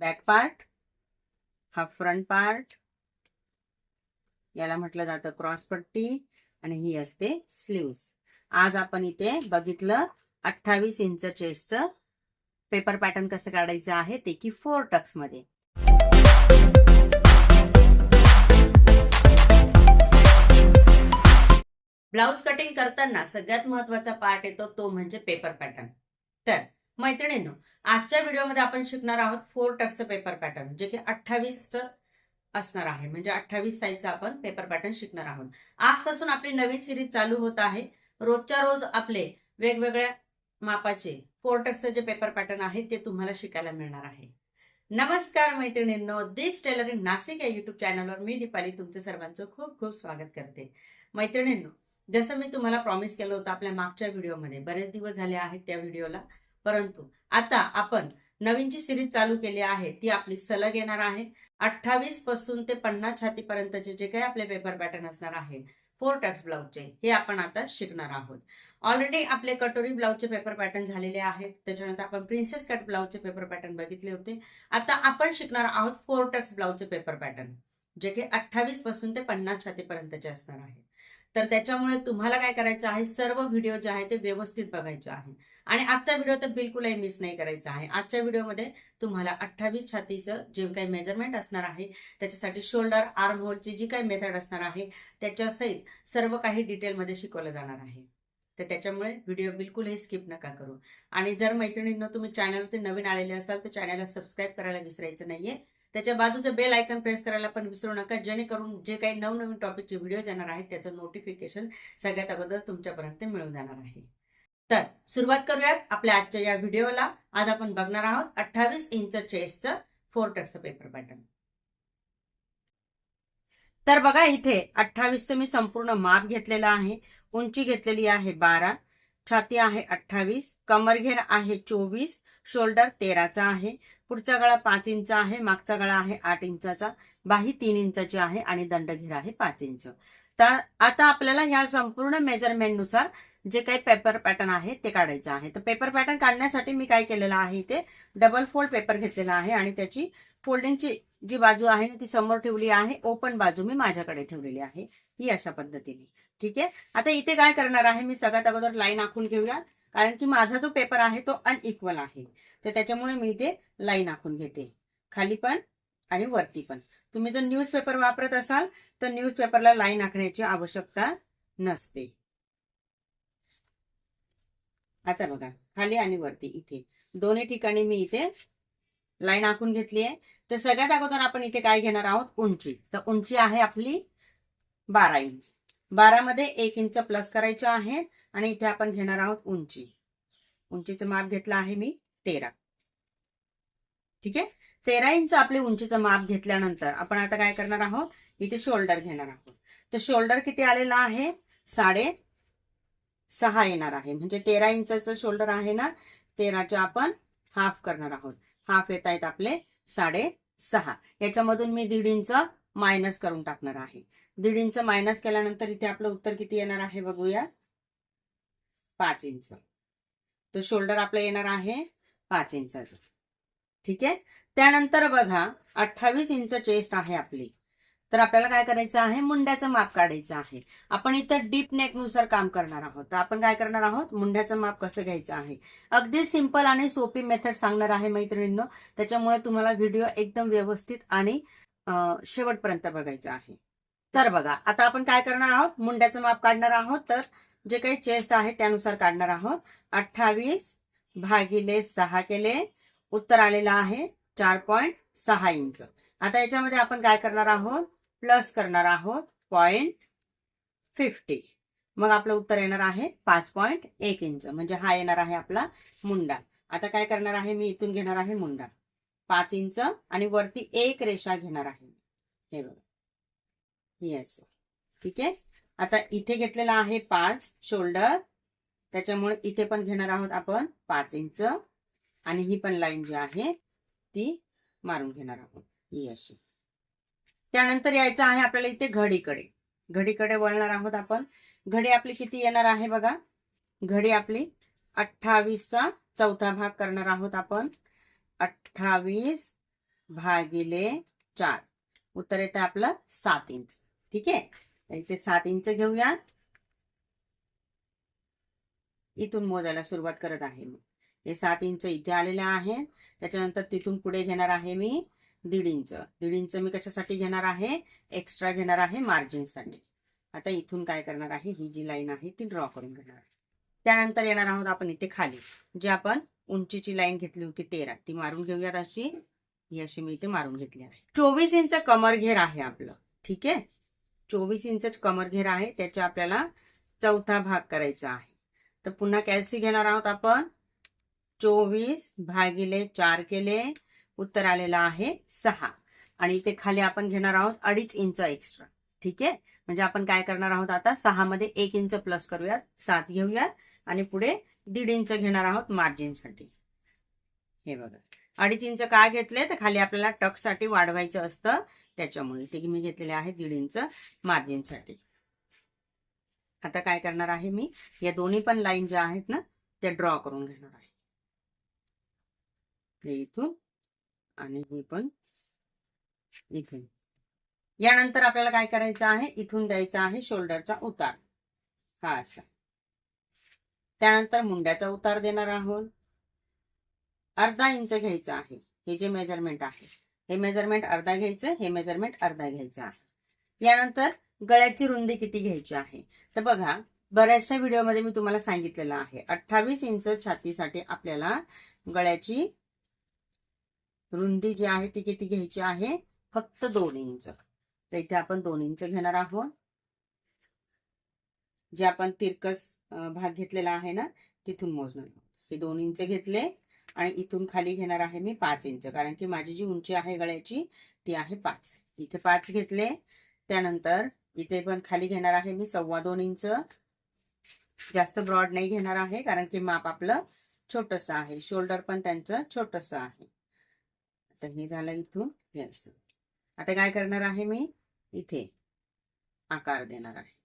Back part, हा front part, याला म्हटलं जातं क्रॉस पट्टी आणि ही असते स्लीव्स. आज आपण इथे बघितलं 28 इंच चेस्टचं पेपर पॅटर्न कसं काढायचं आहे ते की 4 टक्स मध्ये. ब्लाउज कटिंग करताना सगळ्यात महत्वाचा पार्ट येतो तो म्हणजे पेपर पॅटर्न. तर मैत्रिणींनो, आजच्या व्हिडिओमध्ये आपण शिकणार आहोत 4 टक्सचं पेपर पॅटर्न, जे की 28चं असणार आहे. म्हणजे 28 साईजचा आपण पेपर पॅटर्न शिकणार आहोत. आजपासून आपली नवीन सिरीज चालू होत आहे. रोजच्या रोज आपले वेगवेगळ्या मापाचे 4 टक्सचे जे पेपर पॅटर्न आहे ते तुम्हाला शिकायला मिळणार आहे. नमस्कार मैत्रिणींनो, दीप्स टेलरिंग नाशिक या युट्यूब चॅनलवर मी दीपाली तुमचं सर्वांचं खूप खूप स्वागत करते. मैत्रिणींनो, जसं मी तुम्हाला प्रॉमिस केलं होतं आपल्या मागच्या व्हिडिओमध्ये, बरेच दिवस झाले आहेत त्या व्हिडिओला, परंतु आता आपण नवीन जी सिरीज चालू केली आहे ती आपली सलग येणार आहे. 28 पासून ते 50 छातीपर्यंतचे जे काही आपले पेपर पॅटर्न असणार आहेत 4 टक्स ब्लाउजचे, हे आपण आता शिकणार आहोत. ऑलरेडी आपले कटोरी ब्लाउजचे पेपर पॅटर्न झालेले आहेत. त्याच्यानंतर आपण प्रिन्सेस कट ब्लाउजचे पेपर पॅटर्न बघितले होते. आता आपण शिकणार आहोत 4 टक्स ब्लाउजचे पेपर पॅटर्न, जे की 28 पासून ते 50 छातीपर्यंतचे असणार आहे. तर त्याच्यामुळे तुम्हाला काय करायचं आहे, सर्व व्हिडिओ जे आहे ते व्यवस्थित बघायचे आहे आणि आजचा व्हिडिओ तर बिलकुलही मिस नाही करायचा आहे. आजच्या व्हिडिओमध्ये तुम्हाला 28 छातीचं जे काही मेजरमेंट असणार आहे, त्याच्यासाठी शोल्डर आर्म होलची जी काही मेथड असणार आहे त्याच्यासहित सर्व काही डिटेलमध्ये शिकवलं जाणार आहे. तर त्याच्यामुळे व्हिडिओ बिलकुलही स्किप नका करू. आणि जर मैत्रिणींनो तुम्ही चॅनलवरती नवीन आलेले असाल तर चॅनलला सबस्क्राईब करायला विसरायचं नाहीये. त्याच्या बाजूचं बेल आयकॉन प्रेस करायला पण विसरू नका, जेणेकरून जे काही नवनवीन टॉपिकचे व्हिडिओ येणार आहेत त्याचं नोटिफिकेशन सगळ्यात अगोदर तुमच्यापर्यंत मिळून जाणार आहे. तर सुरुवात करूयात आपल्या आजच्या या व्हिडिओला. आज आपण बघणार आहोत 28 इंच चेस्टचं 4 टक्सचं पेपर पॅटर्न. तर बघा, इथे 28चं मी संपूर्ण माप घेतलेलं आहे. उंची घेतलेली आहे 12, छाती आहे 28, कमरघेर आहे 24, शोल्डर 13चा आहे, पुढचा गळा 5 इंच आहे, मागचा गळा आहे 8 इंचाचा, बाही 3 इंचाची आहे आणि दंडघेर आहे 5 इंच. तर आता आपल्याला ह्या संपूर्ण मेजरमेंट नुसार जे काही पेपर पॅटर्न आहे ते काढायचं आहे. तर पेपर पॅटर्न काढण्यासाठी मी काय केलेलं आहे, इथे डबल फोल्ड पेपर घेतलेला आहे आणि त्याची फोल्डिंगची जी बाजू आहे ती समोर ठेवली आहे. ओपन बाजू मी माझ्याकडे ठेवलेली आहे, ही अशा पद्धतीने. ठीक आहे. आता इथे काय करणार आहे, मी सगळ्यात अगोदर लाईन आखून घेऊया, कारण की माझा जो पेपर आहे तो अनइक्वल आहे. तर त्याच्यामुळे मी इथे लाईन आखून घेते, खाली पण आणि वरती पण. तुम्ही जर न्यूजपेपर वापरत असाल तर न्यूजपेपरला लाईन आखण्याची आवश्यकता नसते. आता बघा, खाली आणि वरती इथे दोन्ही ठिकाणी मी इथे लाईन आखून घेतली आहे. तर सगळ्यात अगोदर आपण इथे काय घेणार आहोत, उंची. तर उंची आहे आपली 12 इंच. 12 मध्ये 1 इंच प्लस करायचं आहे आणि इथे आपण घेणार आहोत उंची. उंचीचं माप घेतलं आहे मी 13. ठीक आहे. 13 इंच आपली उंचीचं माप घेतल्यानंतर आपण आता काय करणार आहोत, इथे शोल्डर घेणार आहोत. तर शोल्डर किती आलेला आहे, 6.5 येणार आहे. म्हणजे 13 इंचाचं शोल्डर आहे ना, 13चे आपण हाफ करणार आहोत. हाफ येत आहेत आपले 6.5. याच्यामधून मी 1.5 इंच मायनस करून टाकणार आहे. 1.5 इंच मायनस केल्यानंतर इथे आपलं उत्तर किती येणार आहे बघूया, 5 इंच. तो शोल्डर आपलं येणार आहे 5 इंचाचं. ठीक आहे. त्यानंतर बघा, 28 इंच चेस्ट आहे आपली. तर आपल्याला काय करायचं आहे, मुंड्याचं माप काढायचं आहे. आपण इथं डीप नेक नुसार काम करणार आहोत. तर आपण काय करणार आहोत, मुंड्याचं माप कसं घ्यायचं आहे, अगदी सिंपल आणि सोपी मेथड सांगणार आहे मैत्रिणींनो. त्याच्यामुळे तुम्हाला व्हिडिओ एकदम व्यवस्थित आणि शेवटपर्यंत बघायचा आहे. तर बघा, आता आपण काय करणार आहोत, मुंड्याचं माप काढणार आहोत. तर जे काही चेस्ट आहे त्यानुसार काढणार आहोत. 28 भागिले 6 केले, उत्तर आलेलं आहे 4.6 इंच. आता याच्यामध्ये आपण काय करणार आहोत, प्लस करणार आहोत 0.50. मग आपलं उत्तर येणार आहे 5.1 इंच. म्हणजे हा येणार आहे आपला मुंडा. आता काय करणार आहे, मी इथून घेणार आहे मुंडा 5 इंच आणि वरती एक रेषा घेणार आहे. हे बघा, येस. ठीक आहे. आता इथे घेतलेला आहे 5 शोल्डर, त्याच्यामुळे इथे पण घेणार आहोत आपण 5 इंच आणि ही पण लाईन जी आहे ती मारून घेणार आहोत, ही अशी. त्यानंतर यायचं आहे आपल्याला इथे घडीकडे. घडीकडे वळणार आहोत आपण. घडी आपली किती येणार आहे बघा, घडी आपली 28चा चौथा भाग करणार आहोत आपण. 28 भागिले 4, उत्तर येतं आपलं 7 इंच. ठीक आहे, तर इथे 7 इंच घेऊया. इथून मोजायला सुरुवात करत आहे मी. हे 7 इंच इथे आलेले आहे. त्याच्यानंतर तिथून पुढे घेणार आहे मी 1.5 इंच. 1.5 इंच मी कशासाठी घेणार आहे, एक्स्ट्रा घेणार आहे मार्जिन साठी. आता इथून काय करणार आहे, ही जी लाईन आहे ती ड्रॉ करून घेणार आहे. त्यानंतर येणार आहोत आपण इथे खाली, जी आपण उंचीची लाईन घेतली होती 13, ती मारून घेऊयात. ही अशी मी इथे मारून घेतली आहे. 24 इंच कमरघेर आहे आपलं. ठीक आहे, 24 इंच कमरघेर आहे, त्याचा आपल्याला चौथा भाग करायचा आहे. तर पुन्हा कॅल्सी घेणार आहोत आपण. 24 भागिले 4 केले, उत्तर आलेलं आहे 6. आणि इथे खाली आपण घेणार आहोत 2.5 इंच एक्स्ट्रा. ठीक आहे, म्हणजे आपण काय करणार आहोत आता, 6 मध्ये 1 इंच प्लस करूयात, 7 घेऊयात आणि पुढे 1.5 इंच घेणार आहोत मार्जिन साठी. हे बघा, 2.5 इंच का घेतले, तर खाली आपल्याला टक साठी वाढवायचं असतं, त्याच्यामुळे ते मी घेतलेले आहे 1.5 इंच मार्जिन साठी. आता काय करणार आहे मी, या दोन्ही पण लाईन ज्या आहेत ना त्या ड्रॉ करून घेणार आहे. इथून आणि हे पण इथून. यानंतर आपल्याला काय करायचं आहे, इथून द्यायचा आहे शोल्डरचा उतार, हा असा. त्यानंतर मुंड्याचा उतार देणार आहोत. 1/2 इंच घ्यायचं आहे. हे जे मेजरमेंट आहे, हे मेजरमेंट अर्धा घ्यायचं, हे मेजरमेंट अर्धा घ्यायचं आहे. यानंतर गळ्याची रुंदी किती घ्यायची आहे, तर बघा बऱ्याचशा व्हिडिओमध्ये मी तुम्हाला सांगितलेलं आहे, 28 इंच छातीसाठी आपल्याला गळ्याची रुंदी जी आहे ती किती घ्यायची आहे, फक्त 2 इंच. तर इथे आपण 2 इंच घेणार आहोत. जे आपण तिरकस भाग घेतलेला आहे ना तिथून मोजणार आहोत. हे 2 इंच घेतले आणि इथून खाली घेणार आहे मी 5 इंच, कारण की माझी जी उंची आहे गळ्याची ती आहे 5. इथे 5 घेतले. त्यानंतर इथे पण खाली घेणार आहे मी 2.25 इंच. जास्त ब्रॉड नाही घेणार आहे, कारण की माप आपलं छोटस आहे, शोल्डर पण त्यांचं छोटस आहे. आता हे झालं इथून हे असं. आता काय करणार आहे मी, इथे आकार देणार आहे.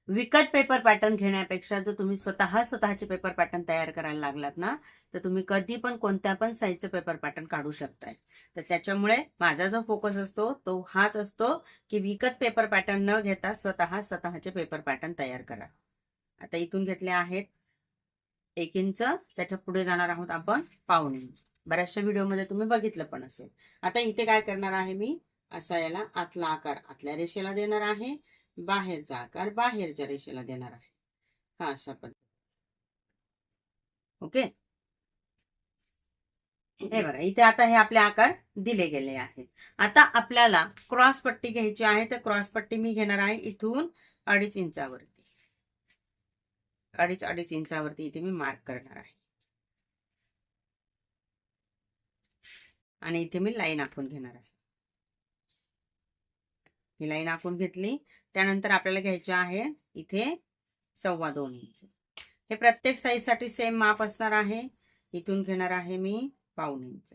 विकत पेपर पॅटर्न घेण्यापेक्षा जर तुम्ही स्वतःचे पेपर पॅटर्न तयार करायला लागलात ना, तर तुम्ही कधी पण कोणत्या पण साईजचं पेपर पॅटर्न काढू शकताय. तर त्याच्यामुळे माझा जो फोकस असतो तो हाच असतो की विकत पेपर पॅटर्न न घेता स्वतःचे पेपर पॅटर्न तयार करा. आता इथून घेतले आहेत 1 इंच, त्याच्या पुढे जाणार आहोत आपण 1/2 इंच. बऱ्याचशा व्हिडिओमध्ये तुम्ही बघितलं पण असेल. आता इथे काय करणार आहे मी, असा याला आतला आकार आतल्या रेषेला देणार आहे, बाहेरचा आकार बाहेरच्या रेषेला देणार आहे, हा अशा पद्धती. ओके, हे बघा इथे आता हे आपले आकार दिले गेले आहेत. आता आपल्याला क्रॉस पट्टी घ्यायची आहे, तर क्रॉस पट्टी मी घेणार आहे इथून 2.5 इंचावरती. 2.5 इंचावरती इथे मी मार्क करणार आहे आणि इथे मी लाईन आखून घेणार आहे. ही लाईन आखून घेतली. त्यानंतर आपल्याला घ्यायचे आहे इथे 2.25 इंच. हे प्रत्येक साईज साठी सेम माप असणार आहे. इथून घेणार आहे मी 1/2 इंच.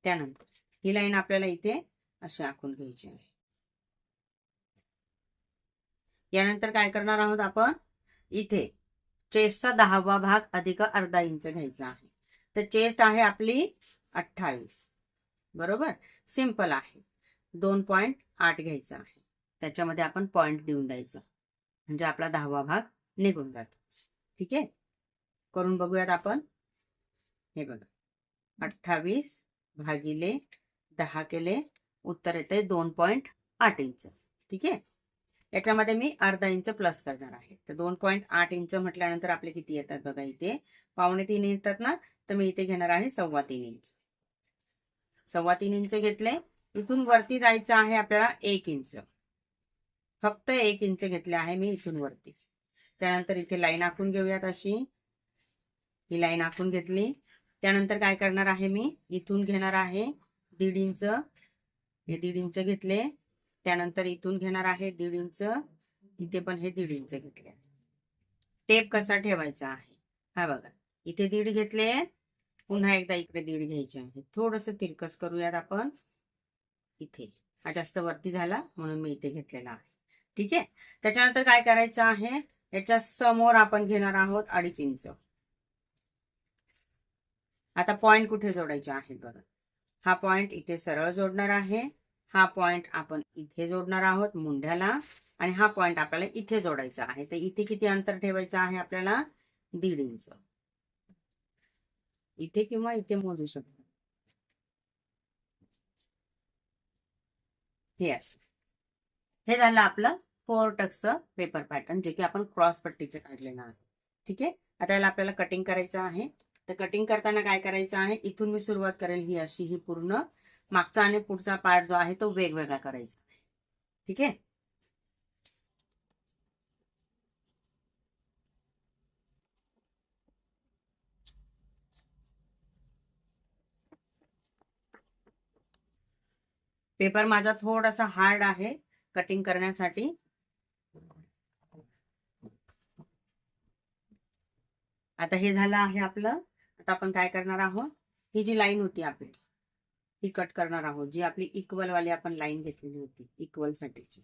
त्यानंतर ही लाईन आपल्याला इथे अशी आखून घ्यायची आहे. यानंतर काय करणार आहोत आपण, इथे चेस्टचा 10वा भाग अधिक अर्धा इंच घ्यायचा आहे. तर चेस्ट आहे आपली 28, बरोबर, सिंपल आहे. 2.8 घ्यायचा आहे, त्याच्यामध्ये आपण पॉइंट देऊन द्यायचं, म्हणजे आपला 10वा भाग निघून जातो. ठीक आहे, करून बघूयात आपण. हे बघा 28 भागिले 10 केले, उत्तर येते 2.8 इंच. ठीक आहे, याच्यामध्ये मी अर्धा इंच प्लस करणार आहे. तर 2.8 इंच म्हटल्यानंतर आपले किती येतात बघा, इथे 2.25 येतात ना, तर मी इथे घेणार आहे 3.25 इंच. 3.25 इंच घेतले. इथून वरती जायचं आहे आपल्याला 1 इंच, फक्त 1 इंच घेतले आहे मी इथून वरती. त्यानंतर इथे लाईन आखून घेऊयात अशी. ही लाईन आखून घेतली. त्यानंतर काय करणार आहे मी, इथून घेणार आहे 1.5 इंच. हे 1.5 इंच घेतले. त्यानंतर इथून घेणार आहे 1.5 इंच, इथे पण हे 1.5 इंच घेतले. टेप कसा ठेवायचा आहे, हा बघा इथे 1.5 घेतले, पुन्हा एकदा इकडे 1.5 घ्यायचे आहे. थोडस तिरकस करूयात आपण. इथे हा जास्त वरती झाला म्हणून मी इथे घेतलेला आहे. ठीक आहे, त्याच्यानंतर काय करायचं आहे, याच्या समोर आपण घेणार आहोत 2.5 इंच. आता पॉइंट कुठे जोडायचे आहेत बघा. हा पॉइंट इथे सरळ जोडणार आहे, हा पॉइंट आपण इथे जोडणार आहोत मुंढ्याला, आणि हा पॉइंट आपल्याला इथे जोडायचा आहे. तर इथे किती अंतर ठेवायचं आहे आपल्याला? 1.5 इंच. इथे किंवा इथे मोजू शकतो. हे झालं आपलं 4 टक्स पेपर पॅटर्न, जे की आपण क्रॉस पट्टीचं काढलेलं आहे. ठीक आहे. आता याला आपल्याला कटिंग करायचं आहे. तर कटिंग करताना काय करायचं आहे, इथून मी सुरुवात करेल ही अशी, ही पूर्ण मागचा आणि पुढचा पार्ट जो आहे तो वेगवेगळा करायचा. ठीक आहे. पेपर माझा थोडासा हार्ड आहे कटिंग करण्यासाठी. आता हे झालं आहे आपलं. आता आपण काय करणार आहोत, ही जी लाईन होती आपली ही कट करणार आहोत, जी आपली इक्वल वाली आपण लाईन घेतलेली होती इक्वल साठीची.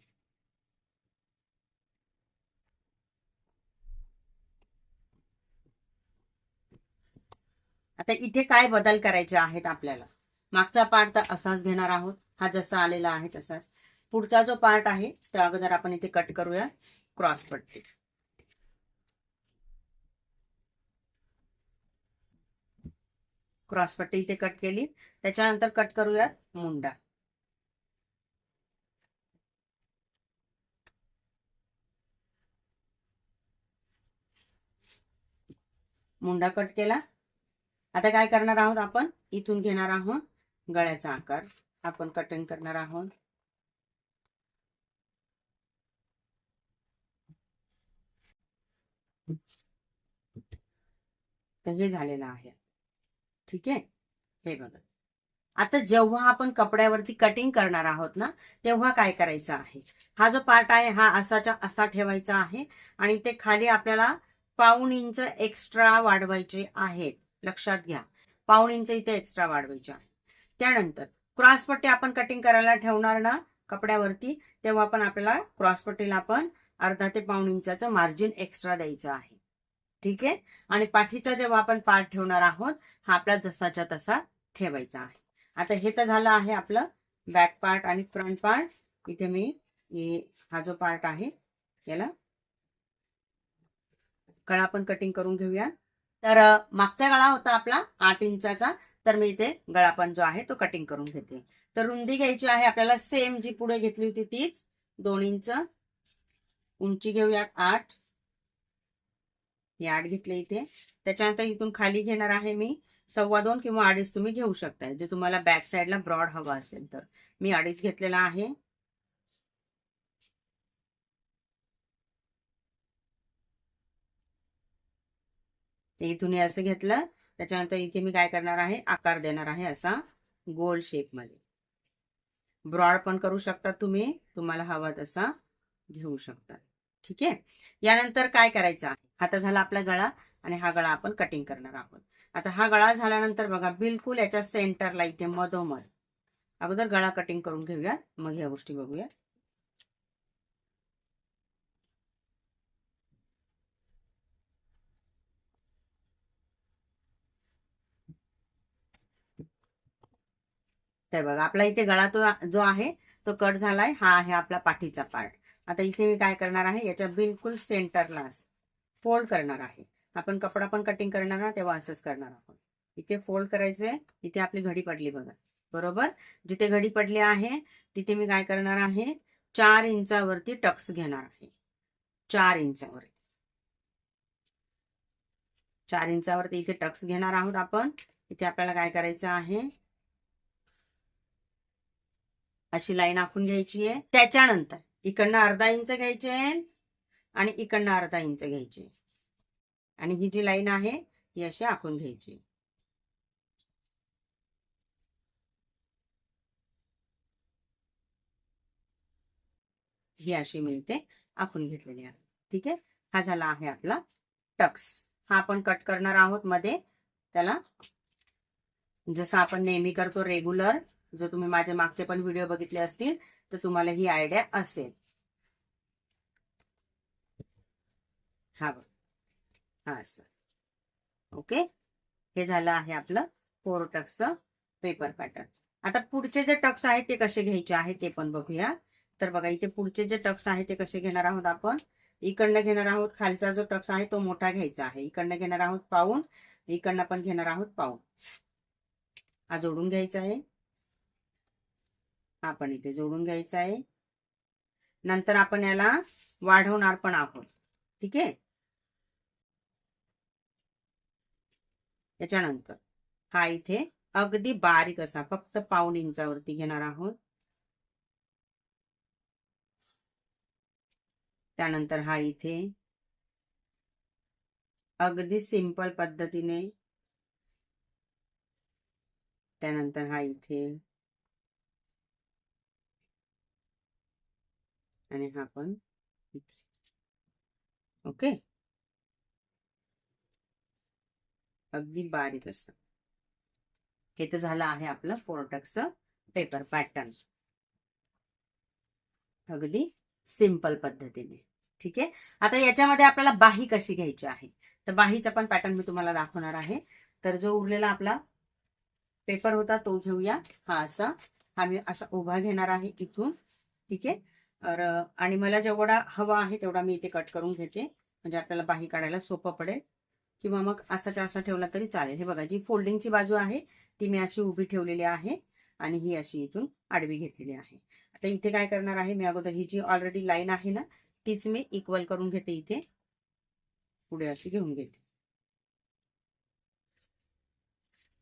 आता इथे काय बदल करायचे आहेत आपल्याला. मागचा पार्ट तर असाच घेणार आहोत, हा जसा आलेला आहे तसाच. पुढचा जो पार्ट आहे त्या अगोदर आपण इथे कट करूया क्रॉस पट्टी. क्रॉस पट्टी इथे कट केली. त्याच्यानंतर कट करूया मुंडा. मुंडा कट केला. आता काय करणार आहोत आपण, इथून घेणार आहोत गळ्याचा आकार, आपण कटिंग करणार आहोत. तर हे झालेलं आहे. ठीक आहे. हे बघा. आता जेव्हा आपण कपड्यावरती कटिंग करणार आहोत ना, तेव्हा काय करायचं आहे, हा जो पार्ट आहे हा असाच्या असा ठेवायचा आहे, आणि ते खाली आपल्याला 1/2 इंच एक्स्ट्रा वाढवायचे आहेत. लक्षात घ्या, 1/2 इंच इथे एक्स्ट्रा वाढवायचे आहे. त्यानंतर क्रॉसपट्टी आपण कटिंग करायला ठेवणार ना कपड्यावरती, तेव्हा पण आपल्याला क्रॉसपट्टीला आपण अर्धा ते 1/2 इंचाचं मार्जिन एक्स्ट्रा द्यायचं आहे. ठीक आहे. आणि पाठीचा जेव्हा आपण पार्ट ठेवणार आहोत, हा आपला जसाच्या तसा ठेवायचा आहे. आता हे तर झालं आहे आपलं बॅक पार्ट आणि फ्रंट पार्ट. इथे मी हा जो पार्ट आहे याला गळा पण कटिंग करून घेऊया. तर मागचा गळा होता आपला 8 इंचाचा, तर मी इथे गळा पण जो आहे तो कटिंग करून घेते. तर रुंदी घ्यायची आहे आपल्याला सेम जी पुढे घेतली होती तीच 2 इंच. उंची घेऊयात 8. हे 8 घेतले इथे. त्याच्यानंतर इथून खाली घेणार आहे मी 2.25 किंवा 2.5 तुम्ही घेऊ शकताय, जे तुम्हाला बॅक साईडला ब्रॉड हवा असेल तर. मी 2.5 घेतलेला आहे. इथून असं घेतलं. त्याच्यानंतर इथे मी काय करणार आहे, आकार देणार आहे असा गोल शेप मध्ये. ब्रॉड पण करू शकता तुम्ही, तुम्हाला हवा तसा घेऊ शकता. ठीक आहे. यानंतर काय करायचं आहे, आता झाला आपला गळा, आणि हा गळा आपण कटिंग करणार आहोत. आता हा गळा झाल्यानंतर बघा, बिलकुल याच्या सेंटरला इथे मधोमध अगोदर गळा कटिंग करून घेऊया, मग या गोष्टी बघूया. तर बघा, आपला इथे गळा तो जो आहे तो कट झालाय. हा आहे आपला पाठीचा पार्ट. आता इथे मी काय करणार आहे, याच्या बिलकुल सेंटरला फोल्ड करणार आहे. आपण कपडा पण कटिंग करणार ना तेव्हा असंच करणार आहोत. इथे फोल्ड करायचंय. इथे आपली घडी पडली बघा, बरोबर. जिथे घडी पडली आहे तिथे मी काय करणार आहे, 4 इंचावरती टक्स घेणार आहे. 4 इंचावरती 4 इंचावरती इथे टक्स घेणार आहोत आपण. इथे आपल्याला काय करायचं आहे, अशी लाईन आखून घ्यायची आहे. त्याच्यानंतर इकडनं अर्धा इंच घ्यायचे आणि इकडनं अर्धा इंच घ्यायचे, आणि ही जी लाईन आहे ही अशी आखून घ्यायची. ही अशी मिळते आखून घेतलेली आहे. ठीक आहे. हा झाला आहे आपला टक्स. हा आपण कट करणार आहोत मध्ये, त्याला जसं आपण नेहमी करतो रेग्युलर. जर तुम्ही माझे मागचे पण व्हिडिओ बघितले असतील तर तुम्हाला ही आयडिया असेल. हा बघ, हा असं. ओके. हे झालं आहे आपलं 4 टक्स पेपर पॅटर्न. आता पुढचे जे टक्स आहेत ते कसे घ्यायचे आहेत ते पण बघूया. तर बघा इथे पुढचे जे टक्स आहेत ते कसे घेणार आहोत आपण. इकडनं घेणार आहोत, खालचा जो टक्स आहे तो मोठा घ्यायचा आहे. इकडनं घेणार आहोत पाऊण, इकडनं पण घेणार आहोत पाऊण. हा जोडून घ्यायचा आहे, आपण इथे जोडून घ्यायचा आहे. नंतर आपण याला वाढवणार पण आहोत. ठीक आहे. त्याच्यानंतर हा इथे अगदी बारीक असा फक्त पाऊण इंचावरती घेणार आहोत. त्यानंतर हा इथे अगदी सिंपल पद्धतीने, त्यानंतर हा इथे, आणि हा पण इथे. ओके, अगदी बारीक असं. हे तर झालं आहे आपलं 4 टक्स पेपर पॅटर्न, अगदी सिंपल पद्धतीने. ठीक आहे. आता याच्यामध्ये आपल्याला बाही कशी घ्यायची आहे, तर बाहीचा पण पॅटर्न मी तुम्हाला दाखवणार आहे. तर जो उरलेला आपला पेपर होता तो घेऊया. हा असा, हा मी असा उभा घेणार आहे इथून. ठीक आहे. आणि मला जेवढा हवा आहे तेवढा मी इथे कट करून घेते, म्हणजे आपल्याला बाही काढायला सोपं पडेल. किंवा मग असाच्या असा ठेवला तरी चालेल. हे बघा, जी फोल्डिंगची बाजू आहे ती मी अशी उभी ठेवलेली आहे आणि ही अशी इथून आडवी घेतलेली आहे. आता इथे काय करणार आहे मी, अगोदर ही जी ऑलरेडी लाईन आहे ना तीच मी इक्वल करून घेते, इथे पुढे अशी घेऊन घेते.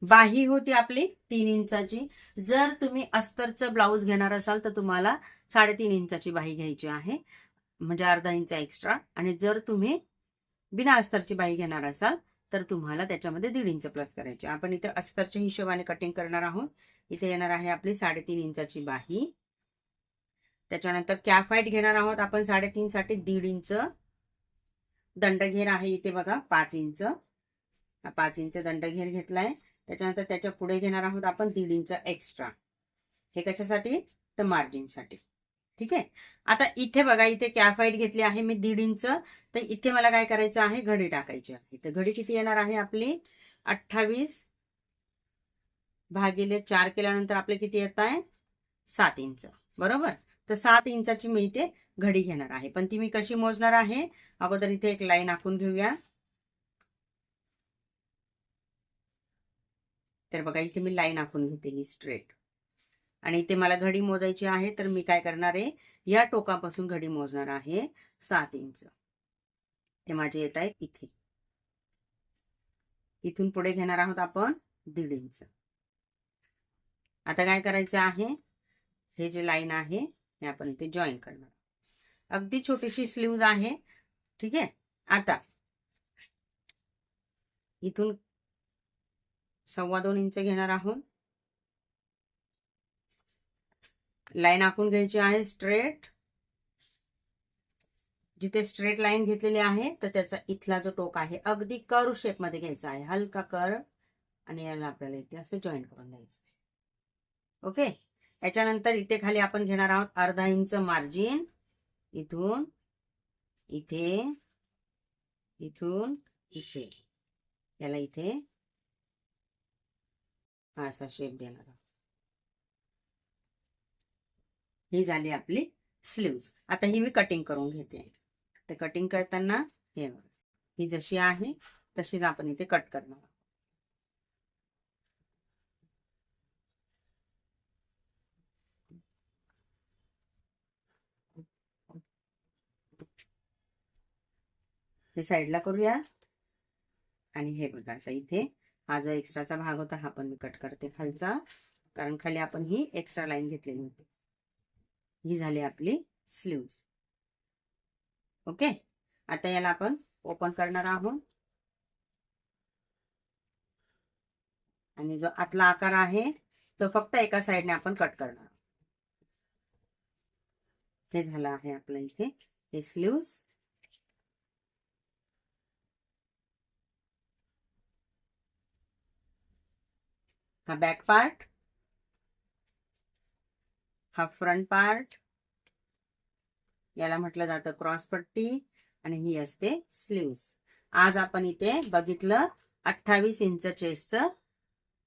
बाही होती आपली 3 इंचाची. जर तुम्ही अस्तरचं ब्लाऊज घेणार असाल तर तुम्हाला 3.5 इंचाची बाही घ्यायची आहे, म्हणजे अर्धा इंच एक्स्ट्रा. आणि जर तुम्ही बिना अस्तरची बाही घेणार असाल तर तुम्हाला त्याच्यामध्ये 1.5 इंच प्लस करायचे. आपण इथे अस्तरच्या हिशोबाने कटिंग करणार आहोत. इथे येणार आहे आपली 3.5 इंचाची बाही. त्याच्यानंतर कॅफाईट घेणार आहोत आपण 3.5 साठी 1.5 इंच. दंडघेर आहे इथे बघा 5 इंच, 5 इंच दंडघेर घेतलाय. त्याच्यानंतर त्याच्या पुढे घेणार आहोत आपण 1.5 इंच एक्स्ट्रा. हे कशासाठी, तर मार्जिनसाठी. ठीक आहे. आता इथे बघा, इथे कॅफाईट घेतली आहे मी 1.5 इंच. तर इथे मला काय करायचं आहे, घडी टाकायची आहे. तर घडी किती येणार आहे आपली, 28 भागिले 4 केल्यानंतर आपले किती येत आहे, 7 इंच. बरोबर. तर 7 इंचाची मी इथे घडी घेणार आहे. पण ती मी कशी मोजणार आहे, अगोदर इथे एक लाईन आखून घेऊया. तर बघा इथे मी लाईन आखून घेते ही स्ट्रेट, आणि इथे मला घडी मोजायची आहे. तर मी काय करणार आहे, या टोकापासून घडी मोजणार आहे 7 इंच. ते माझे येत आहेत इथे. इथून पुढे घेणार आहोत आपण 1.5 इंच. आता काय करायचं आहे, हे जे लाईन आहे हे आपण इथे जॉईन करणार. अगदी छोटीशी स्लीव्ज आहे. ठीक आहे. आता इथून 2.25 इंच घेणार आहोत. लाईन आखून घ्यायची आहे स्ट्रेट. जिथे स्ट्रेट लाईन घेतलेली आहे तर त्याचा इथला जो टोक आहे अगदी कर्व शेप मध्ये घ्यायचा आहे, हलका कर्व. आणि याला आपल्याला इथे असं जॉईन करून द्यायचं. ओके. याच्यानंतर इथे खाली आपण घेणार आहोत 1/2 इंच मार्जिन. इथून इथे, इथून इथे, याला इथे असा शेप देणार आहोत. ही झाली आपली स्लीव्ज. आता ही मी कटिंग करून घेते. तर कटिंग करताना हे ही जशी आहे तशीच आपण इथे कट करणार. हे साईडला करूया. आणि हे बघा, आता इथे हा जो एक्स्ट्राचा भाग होता हा पण मी कट करते खालचा, कारण खाली आपण ही एक्स्ट्रा लाईन घेतलेली होती. ही झाली आपली स्लीव्ज. ओके. आता याला आपण ओपन करणार आहोत. आणि जो आतला आकार आहे तो फक्त एका साइडने आपण कट करणार. हे झालं आहे आपलं इथे हे स्लीव्ज. हा बॅक पार्ट, हा फ्रंट पार्ट, याला म्हटलं जातं क्रॉस पट्टी, आणि ही असते स्लीव्ज. आज आपण इथे बघितलं 28 इंच चेस्टचं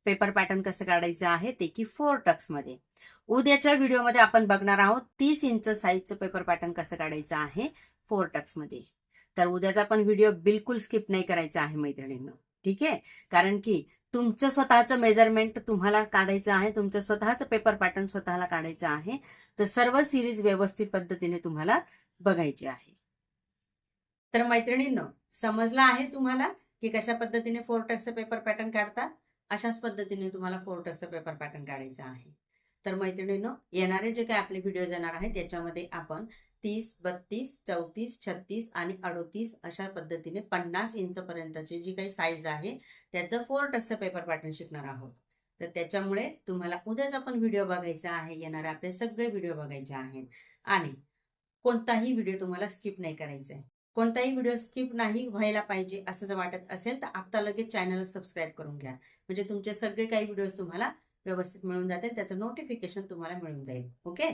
पेपर पॅटर्न कसं काढायचं आहे ते की 4 टक्स मध्ये. उद्याच्या व्हिडिओमध्ये आपण बघणार आहोत 30 इंच साईजचं पेपर पॅटर्न कसं काढायचं आहे 4 टक्स मध्ये. तर उद्याचा पण व्हिडिओ बिलकुल स्किप नाही करायचा आहे मैत्रिणींनो, ठीक आहे. कारण की तुमचं स्वतःचं मेजरमेंट तुम्हाला काढायचं आहे, तुमचं स्वतःचं पेपर पॅटर्न स्वतःला काढायचं आहे. तर सर्व सिरीज व्यवस्थित पद्धतीने तुम्हाला बघायची आहे. तर मैत्रिणींनो, समजलं आहे तुम्हाला की कशा पद्धतीने 4 टक्सचं पेपर पॅटर्न काढतात. अशाच पद्धतीने तुम्हाला 4 टक्सचं पेपर पॅटर्न काढायचं आहे. तर मैत्रिणींनो, येणारे जे काही आपले व्हिडिओ येणार आहेत त्याच्यामध्ये आपण 30, 32, 34, 36 आणि 38 अशा पद्धतीने 50 इंच पर्यंतची जी काही साईज आहे त्याचं 4 टक्सचं पेपर पॅटर्न शिकणार आहोत. तर त्याच्यामुळे तुम्हाला उद्याचा पण व्हिडिओ बघायचा आहे, येणारे आपले सगळे व्हिडिओ बघायचे आहेत आणि कोणताही व्हिडिओ तुम्हाला स्किप नाही करायचा आहे. कोणताही व्हिडिओ स्किप नाही व्हायला पाहिजे असं जर वाटत असेल तर आता लगेच चॅनलला सबस्क्राईब करून घ्या. म्हणजे तुमचे सगळे काही व्हिडिओज तुम्हाला व्यवस्थित मिळून जातील, त्याचं नोटिफिकेशन तुम्हाला मिळून जाईल. ओके.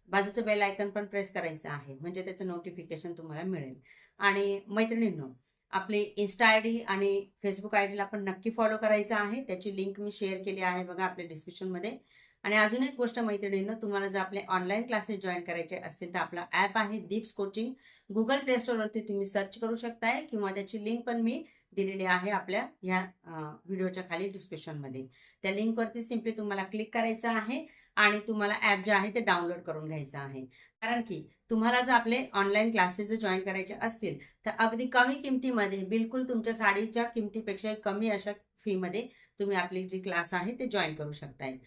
बाजूचं बेल आयकॉन पण प्रेस करायचं आहे म्हणजे त्याचं नोटिफिकेशन तुम्हाला मिळेल. आणि मैत्रिणींनो, आपली इन्स्टा आयडी आणि फेसबुक आयडीला पण नक्की फॉलो करायचं आहे. त्याची लिंक मी शेअर केली आहे बघा आपल्या डिस्क्रिप्शनमध्ये. आणि अजून एक गोष्ट मैत्रिणींनो, तुम्हाला जर आपले ऑनलाईन क्लासेस जॉईन करायचे असतील तर आपला ॲप आहे दीप्स कोचिंग. गुगल प्ले स्टोअरवरती तुम्ही सर्च करू शकताय किंवा त्याची लिंक पण मी दिलेली आहे आपल्या ह्या व्हिडिओच्या खाली डिस्क्रिप्शनमध्ये. त्या लिंकवरती सिम्पली तुम्हाला क्लिक करायचं आहे आणि तुम्हाला ॲप जे आहे ते डाउनलोड करून घ्यायचं आहे. कारण की तुम्हाला जर आपले ऑनलाईन क्लासेस जॉईन करायचे असतील तर अगदी कमी किमतीमध्ये, बिलकुल तुमच्या साडीच्या किमतीपेक्षा कमी अशा फीमध्ये तुम्ही आपली जी क्लास आहे ते जॉईन करू शकताय.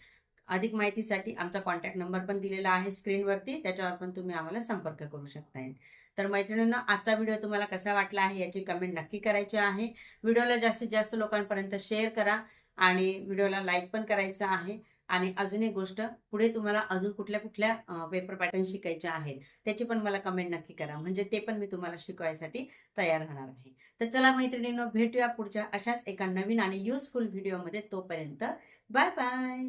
अधिक माहितीसाठी आमचा कॉन्टॅक्ट नंबर पण दिलेला आहे स्क्रीनवरती, त्याच्यावर पण तुम्ही आम्हाला संपर्क करू शकताय. तर मैत्रिणींनो, आजचा व्हिडिओ तुम्हाला कसा वाटला आहे याची कमेंट नक्की करायची आहे. व्हिडिओला जास्तीत जास्त लोकांपर्यंत शेअर करा आणि व्हिडिओला लाईक पण करायचं आहे. आणि अजून एक गोष्ट, पुढे तुम्हाला अजून कुठल्या कुठल्या पेपर पॅटर्न शिकायचे आहेत त्याची पण मला कमेंट नक्की करा, म्हणजे ते पण मी तुम्हाला शिकवायसाठी तयार राहणार आहे. तर चला मैत्रिणींनो, भेटूया पुढच्या अशाच एका नवीन आणि युजफुल व्हिडिओमध्ये. तोपर्यंत बाय बाय.